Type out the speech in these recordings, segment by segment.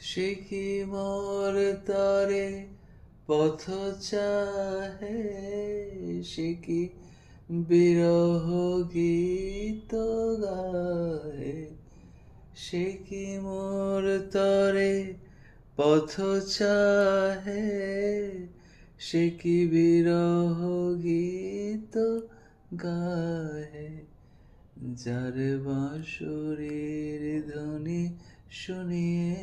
সে কি মোর তরে পথ চাহে, সে কি বিরহ গীত গাহে। সে কি মোর তরে পথ চাহে, সে কি বিরহ গীত গাহে। যার বাঁশরীর ধ্বনি শুনিয়ে,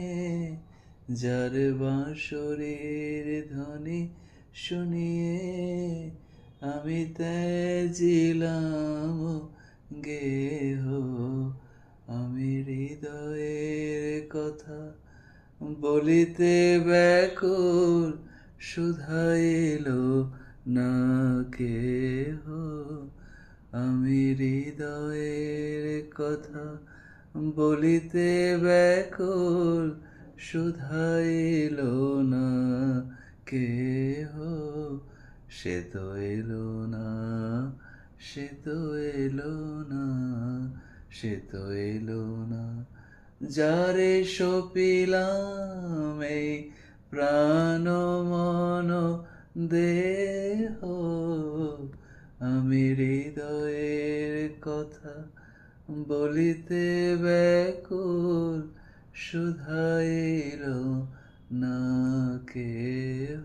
যার বাঁশরীর ধ্বনি শুনিয়ে আমি ত্যাজিলাম গেহ। আমি হৃদয়ের কথা বলিতে ব্যাকুল, শুধাইল না কেহ। আমি হৃদয়ের কথা বলিতে ব্যাকুল, শুধাইল না কেহ। সে তো এলো না, সে তো এলো না, সে তো এলো না। যারে সপিলাম এই প্রাণ মন দেহ, আমি হৃদয়ের কথা বলিতে ব্যাকুল, শুধাইল না কেহ।